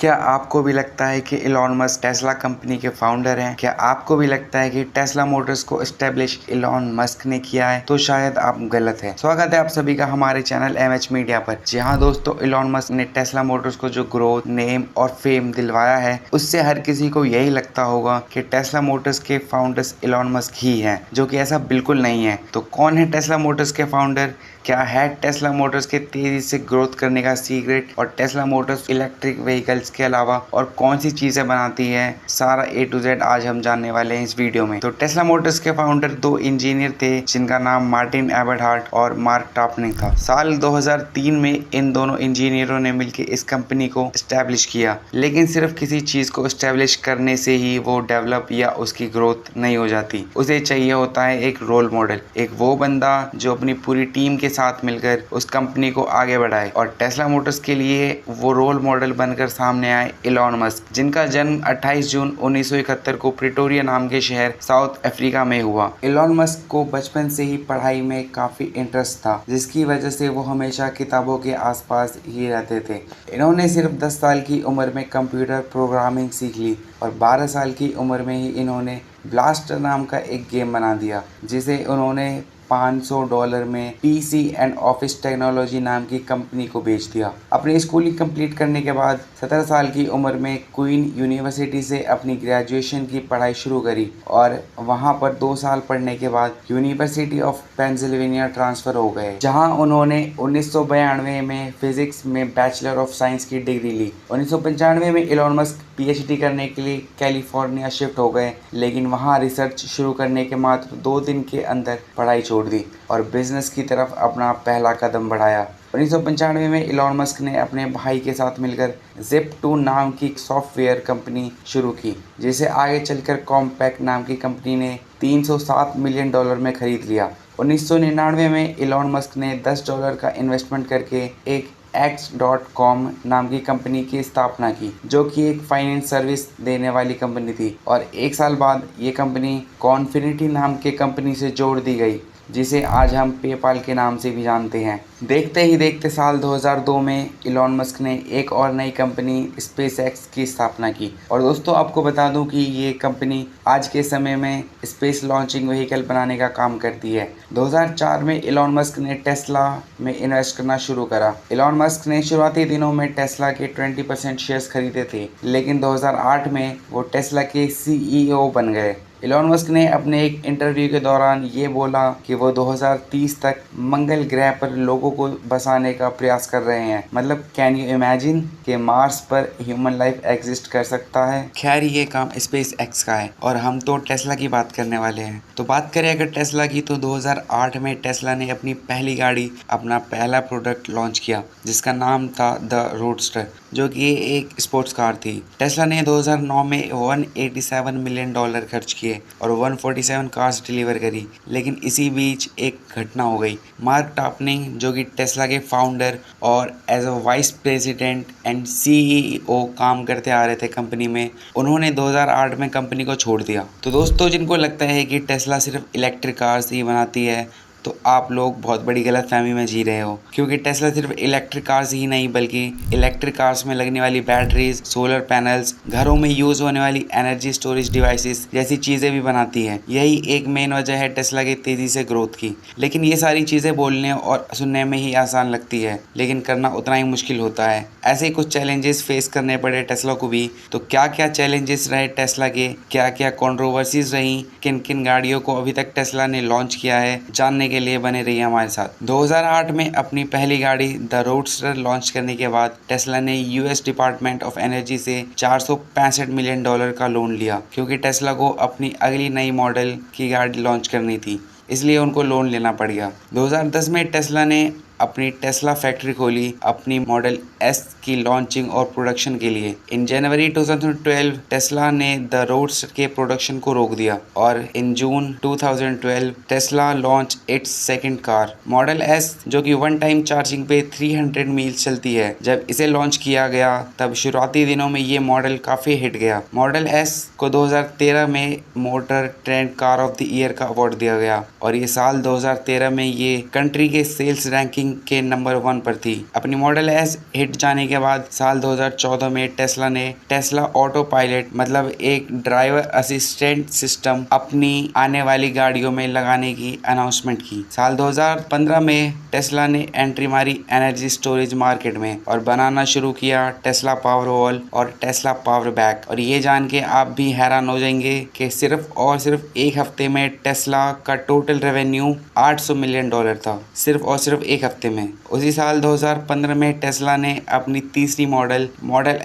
क्या आपको भी लगता है कि इलॉन मस्क टेस्ला कंपनी के फाउंडर हैं? क्या आपको भी लगता है कि टेस्ला मोटर्स को एस्टेब्लिश इलॉन मस्क ने किया है? तो शायद आप गलत हैं। स्वागत है आप सभी का हमारे चैनल एमएच मीडिया पर। जी हाँ दोस्तों, इलॉन मस्क ने टेस्ला मोटर्स को जो ग्रोथ, नेम और फेम दिलवाया है, उससे हर किसी को यही लगता होगा कि टेस्ला मोटर्स के फाउंडर्स इलॉन मस्क ही हैं, जो कि ऐसा बिल्कुल नहीं है। तो कौन है टेस्ला मोटर्स के फाउंडर? क्या है टेस्ला मोटर्स के तेजी से ग्रोथ करने का सीक्रेट? और टेस्ला मोटर्स इलेक्ट्रिक व्हीकल्स के अलावा और कौन सी चीजें बनाती है, सारा A to Z आज हम जानने वाले हैं इस वीडियो में। तो टेस्ला मोटर्स के फाउंडर दो इंजीनियर थे, जिनका नाम मार्टिन एबरहार्ट और मार्क टापनिक था। साल 2003 में इन दोनों इंजीनियरों ने मिलकर इस कंपनी को एस्टेब्लिश किया। लेकिन सिर्फ किसी चीज को एस्टेब्लिश करने से ही वो डेवलप या उसकी ग्रोथ नहीं हो जाती। उसे चाहिए होता है एक रोल मॉडल, एक वो बंदा जो अपनी पूरी टीम के साथ मिलकर उस कंपनी को आगे बढ़ाए। और टेस्ला मोटर्स के लिए वो रोल मॉडल बनकर सामने आए इलॉन मस्क, जिनका जन्म 28 जून 1971 को प्रिटोरिया नाम के शहर साउथ अफ्रीका में हुआ। इलॉन मस्क को बचपन से ही पढ़ाई में काफी इंटरेस्ट था, जिसकी वजह से वो हमेशा किताबों के आसपास ही रहते थे। इन्होंने सिर्फ 10 साल की उम्र में कंप्यूटर प्रोग्रामिंग सीख ली और 12 साल की उम्र में ही इन्होंने ब्लास्टर नाम का एक गेम बना दिया, जिसे उन्होंने $500 में पीसी एंड ऑफिस टेक्नोलॉजी नाम की कंपनी को बेच दिया। अपनी स्कूलिंग कंप्लीट करने के बाद 17 साल की उम्र में क्वीन यूनिवर्सिटी से अपनी ग्रेजुएशन की पढ़ाई शुरू करी और वहां पर 2 साल पढ़ने के बाद यूनिवर्सिटी ऑफ पेंसिल्वेनिया ट्रांसफर हो गए, जहां उन्होंने 1992 में फिजिक्स में बैचलर ऑफ साइंस की डिग्री ली। 1995 में इलॉन मस्क पीएचडी करने के लिए कैलिफोर्निया शिफ्ट हो गए, लेकिन वहां रिसर्च शुरू करने के मात्र 2 दिन के अंदर पढ़ाई छोड़ दी और बिजनेस की तरफ अपना पहला कदम बढ़ाया। 1995 में इलॉन मस्क ने अपने भाई के साथ मिलकर Zip2 नाम की सॉफ्टवेयर कंपनी शुरू की, जिसे आगे चलकर कॉम्पैक्ट नाम की कंपनी ने $307 मिलियन में खरीद लिया। 1999 में इलॉन मस्क ने $10 का इन्वेस्टमेंट करके एक X.com नाम की कंपनी की स्थापना की, जो कि एक फाइनेंस सर्विस देने वाली कंपनी थी। और एक साल बाद ये कंपनी कॉन्फिनिटी नाम के कंपनी से जोड़ दी गई, जिसे आज हम पेपाल के नाम से भी जानते हैं। देखते ही देखते साल 2002 में इलॉन मस्क ने एक और नई कंपनी स्पेसएक्स की स्थापना की। और दोस्तों, आपको बता दूं कि ये कंपनी आज के समय में स्पेस लॉन्चिंग व्हीकल बनाने का काम करती है। 2004 में इलॉन मस्क ने टेस्ला में इन्वेस्ट करना शुरू करा। इलॉन मस्क ने शुरुआती दिनों में टेस्ला के 20% शेयर्स खरीदे थे, लेकिन 2008 में वो टेस्ला के CEO बन गए। इलॉन मस्क ने अपने एक इंटरव्यू के दौरान ये बोला कि वो 2030 तक मंगल ग्रह पर लोगों को बसाने का प्रयास कर रहे हैं। मतलब कैन यू इमेजिन कि मार्स पर ह्यूमन लाइफ एग्जिस्ट कर सकता है। खैर, ये काम स्पेस एक्स का है और हम तो टेस्ला की बात करने वाले हैं। तो बात करें अगर टेस्ला की, तो 2008 में टेस्ला ने अपनी पहली गाड़ी, अपना पहला प्रोडक्ट लॉन्च किया, जिसका नाम था द रोडस्टर, जो कि एक स्पोर्ट्स कार थी। टेस्ला ने 2009 में $187 मिलियन खर्च किए और 147 कार्स डिलीवर करी। लेकिन इसी बीच एक घटना हो गई। मार्क टापनिक, जो कि टेस्ला के फाउंडर और as a vice president and CEO काम करते आ रहे थे कंपनी में, उन्होंने 2008 में कंपनी को छोड़ दिया। तो दोस्तों, जिनको लगता है कि टेस्ला सिर्फ इलेक्ट्रिक कार्स ही बनाती है, तो आप लोग बहुत बड़ी गलतफहमी में जी रहे हो, क्योंकि टेस्ला सिर्फ इलेक्ट्रिक कार्स ही नहीं बल्कि इलेक्ट्रिक कार्स में लगने वाली बैटरीज, सोलर पैनल्स, घरों में यूज होने वाली एनर्जी स्टोरेज डिवाइसेस जैसी चीज़ें भी बनाती है। यही एक मेन वजह है टेस्ला की तेज़ी से ग्रोथ की। लेकिन ये सारी चीज़ें बोलने और सुनने में ही आसान लगती है, लेकिन करना उतना ही मुश्किल होता है। ऐसे ही कुछ चैलेंजेस फेस करने पड़े टेस्ला को भी। तो क्या क्या चैलेंजेस रहे टेस्ला के, क्या क्या कंट्रोवर्सीज रही, किन किन गाड़ियों को अभी तक टेस्ला ने लॉन्च किया है, जानने के लिए बने रहिए हमारे साथ। 2008 में अपनी पहली गाड़ी द रोडस्टर लॉन्च करने के बाद टेस्ला ने US डिपार्टमेंट ऑफ एनर्जी से $465 मिलियन का लोन लिया, क्योंकि टेस्ला को अपनी अगली नई मॉडल की गाड़ी लॉन्च करनी थी, इसलिए उनको लोन लेना पड़ गया। 2010 में टेस्ला ने अपनी टेस्ला फैक्ट्री खोली अपनी मॉडल S की लॉन्चिंग और प्रोडक्शन के लिए। इन जनवरी 2012 टेस्ला ने द रोडस्टर के प्रोडक्शन को रोक दिया और इन जून 2012 Tesla launch its second car model S, जो कि वन टाइम चार्जिंग पे 300 मील्स चलती है। जब इसे लॉन्च किया गया तब शुरुआती दिनों में ये मॉडल काफी हिट गया। मॉडल S को 2013 में motor trend car of the year का अवार्ड दिया गया और ये साल 2013 में ये कंट्री के सेल्स रैंकिंग के नंबर 1 पर थी। अपनी मॉडल S हिट जाने के बाद साल 2014 में टेस्ला ने टेस्ला ऑटो पायलट मतलब एक ड्राइवर असिस्टेंट सिस्टम अपनी आने वाली गाड़ियों में लगाने की अनाउंसमेंट की। साल 2015 में टेस्ला ने एंट्री मारी एनर्जी स्टोरेज मार्केट में और बनाना शुरू किया टेस्ला पावर वॉल और टेस्ला पावर बैक। और ये जान के आप भी हैरान हो जाएंगे कि सिर्फ और सिर्फ एक हफ्ते में टेस्ला का टोटल रेवेन्यू $800 मिलियन था, सिर्फ और सिर्फ एक हफ्ते में। उसी साल 2015 में टेस्ला ने अपनी तीसरी मॉडल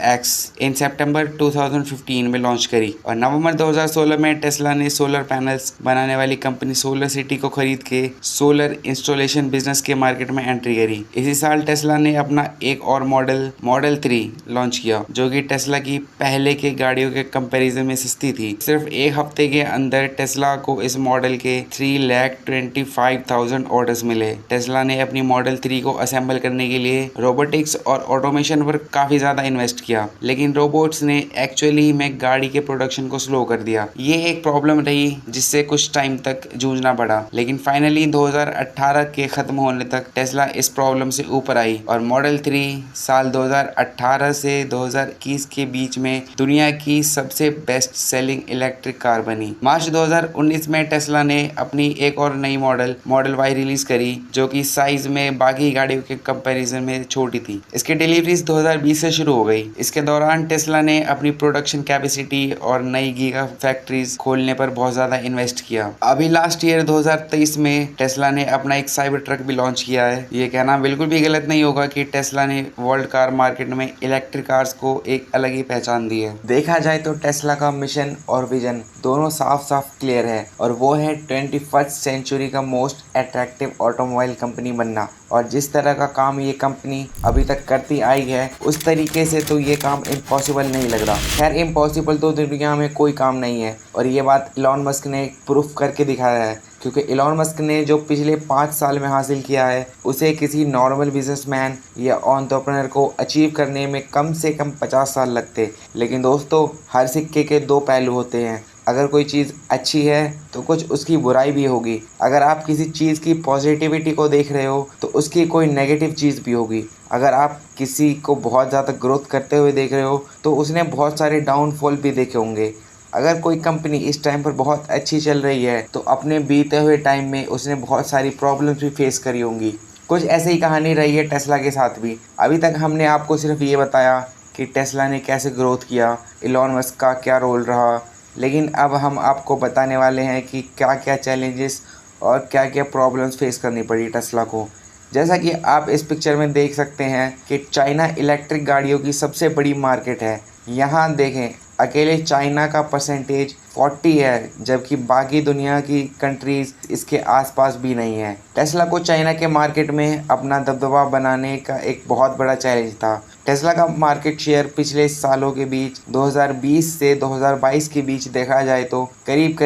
एक्स इन सितंबर 2015 में लॉन्च करी और नवंबर 2016 में टेस्ला ने सोलर पैनल्स बनाने वाली कंपनी सोलर सिटी को खरीद के सोलर इंस्टॉलेशन बिजनेस के मार्केट में एंट्री करी। इसी साल टेस्ला ने अपना एक और मॉडल 3 लॉन्च किया, जो कि टेस्ला की पहले के गाड़ियों के कंपैरिजन में सस्ती थी। सिर्फ एक हफ्ते के अंदर टेस्ला को इस मॉडल के 3,25,000 ऑर्डर्स मिले। टेस्ला ने अपनी मॉडल 3 को असेंबल करने के लिए रोबोटिक्स और ऑटोमेशन पर काफी ज्यादा इन्वेस्ट किया, लेकिन रोबोट्स ने एक्चुअली में गाड़ी के प्रोडक्शन को स्लो कर दिया। ये एक प्रॉब्लम रही जिससे कुछ टाइम तक जूझना पड़ा, लेकिन फाइनली 2018 के खत्म होने तक टेस्ला इस प्रॉब्लम से ऊपर आई और मॉडल 3 साल 2018 से 2021 के बीच में दुनिया की सबसे बेस्ट सेलिंग इलेक्ट्रिक कार बनी। मार्च 2019 में टेस्ला ने अपनी एक और नई मॉडल वाई रिलीज करी, जो कि साइज में बाकी गाड़ियों के कंपैरिजन में छोटी थी। इसकी डिलीवरीज 2020 से शुरू हो गई। इसके दौरान टेस्ला ने अपनी प्रोडक्शन कैपेसिटी और नई गीगा फैक्ट्रीज खोलने पर बहुत ज्यादा इन्वेस्ट किया। अभी लास्ट ईयर 2023 में टेस्ला ने अपना एक साइबर ट्रक भी लॉन्च किया है। ये कहना बिल्कुल भी गलत नहीं होगा कि टेस्ला ने वर्ल्ड कार मार्केट में इलेक्ट्रिक कार्स को एक अलग ही पहचान दी है। देखा जाए तो टेस्ला का मिशन और विजन दोनों साफ साफ क्लियर है और वो है 21st सेंचुरी का मोस्ट अट्रैक्टिव ऑटोमोबाइल कंपनी बनना। और जिस तरह का काम ये कंपनी अभी तक करती आई है उस तरीके से तो ये काम इम्पॉसिबल नहीं लग रहा। खैर इम्पॉसिबल तो दुनिया में कोई काम नहीं है और ये बात इलॉन मस्क ने प्रूफ करके दिखाया है, क्योंकि इलॉन मस्क ने जो पिछले 5 साल में हासिल किया है उसे किसी नॉर्मल बिजनेसमैन या एंटरप्रेन्योर को अचीव करने में कम से कम 50 साल लगते। लेकिन दोस्तों, हर सिक्के के 2 पहलू होते हैं। अगर कोई चीज़ अच्छी है तो कुछ उसकी बुराई भी होगी। अगर आप किसी चीज़ की पॉजिटिविटी को देख रहे हो तो उसकी कोई नेगेटिव चीज़ भी होगी। अगर आप किसी को बहुत ज़्यादा ग्रोथ करते हुए देख रहे हो तो उसने बहुत सारे डाउनफॉल भी देखे होंगे। अगर कोई कंपनी इस टाइम पर बहुत अच्छी चल रही है तो अपने बीते हुए टाइम में उसने बहुत सारी प्रॉब्लम्स भी फेस करी होंगी। कुछ ऐसे ही कहानी रही है टेस्ला के साथ भी। अभी तक हमने आपको सिर्फ ये बताया कि टेस्ला ने कैसे ग्रोथ किया, इलॉन मस्क का क्या रोल रहा, लेकिन अब हम आपको बताने वाले हैं कि क्या क्या चैलेंजेस और क्या क्या प्रॉब्लम्स फेस करनी पड़ी टेस्ला को। जैसा कि आप इस पिक्चर में देख सकते हैं कि चाइना इलेक्ट्रिक गाड़ियों की सबसे बड़ी मार्केट है। यहाँ देखें, अकेले चाइना का परसेंटेज 40 है, जबकि बाकी दुनिया की कंट्रीज इसके आसपास भी नहीं है। टेस्ला को चाइना के मार्केट में अपना दबदबा बनाने का एक बहुत बड़ा चैलेंज था। टेस्ला का मार्केट शेयर पिछले सालों के बीच 2020 से 2022 के बीच देखा जाए तो करीब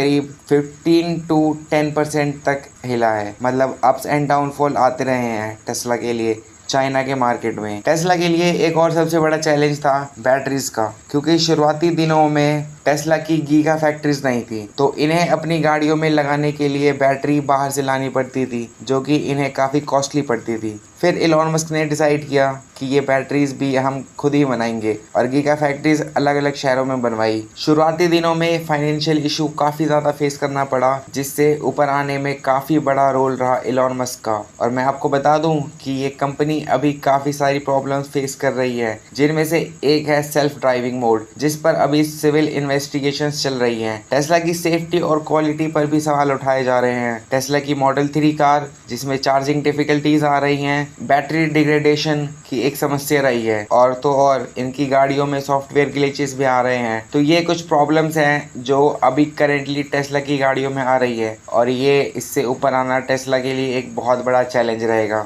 15 to 10% तक हिला है। मतलब अप्स एंड डाउनफॉल आते रहे हैं टेस्ला के लिए चाइना के मार्केट में। टेस्ला के लिए एक और सबसे बड़ा चैलेंज था बैटरीज का, क्योंकि शुरुआती दिनों में टेस्ला की गीगा फैक्ट्रीज नहीं थी, तो इन्हें अपनी गाड़ियों में लगाने के लिए बैटरी बाहर से लानी पड़ती थी, जो कि इन्हें काफ़ी कॉस्टली पड़ती थी। फिर इलॉन मस्क ने डिसाइड किया कि ये बैटरीज भी हम खुद ही बनाएंगे और गीगा फैक्ट्रीज अलग अलग शहरों में बनवाई। शुरुआती दिनों में फाइनेंशियल इशू काफ़ी ज़्यादा फेस करना पड़ा, जिससे ऊपर आने में काफ़ी बड़ा रोल रहा इलॉन मस्क का। और मैं आपको बता दूं कि ये कंपनी अभी काफ़ी सारी प्रॉब्लम्स फेस कर रही है, जिनमें से एक है सेल्फ ड्राइविंग मोड, जिस पर अभी सिविल इन्वेस्टिगेशंस चल रही हैं। टेस्ला की सेफ्टी और क्वालिटी पर भी सवाल उठाए जा रहे हैं। टेस्ला की मॉडल 3 कार, जिसमें चार्जिंग डिफिकल्टीज आ रही हैं, बैटरी डिग्रेडेशन की एक समस्या रही है, और इनकी गाड़ियों में सॉफ्टवेयर ग्लिचेस भी आ रहे हैं। तो ये कुछ प्रॉब्लम्स हैं जो अभी करेंटली टेस्ला की गाड़ियों में आ रही है और ये इससे ऊपर आना टेस्ला के लिए एक बहुत बड़ा चैलेंज रहेगा।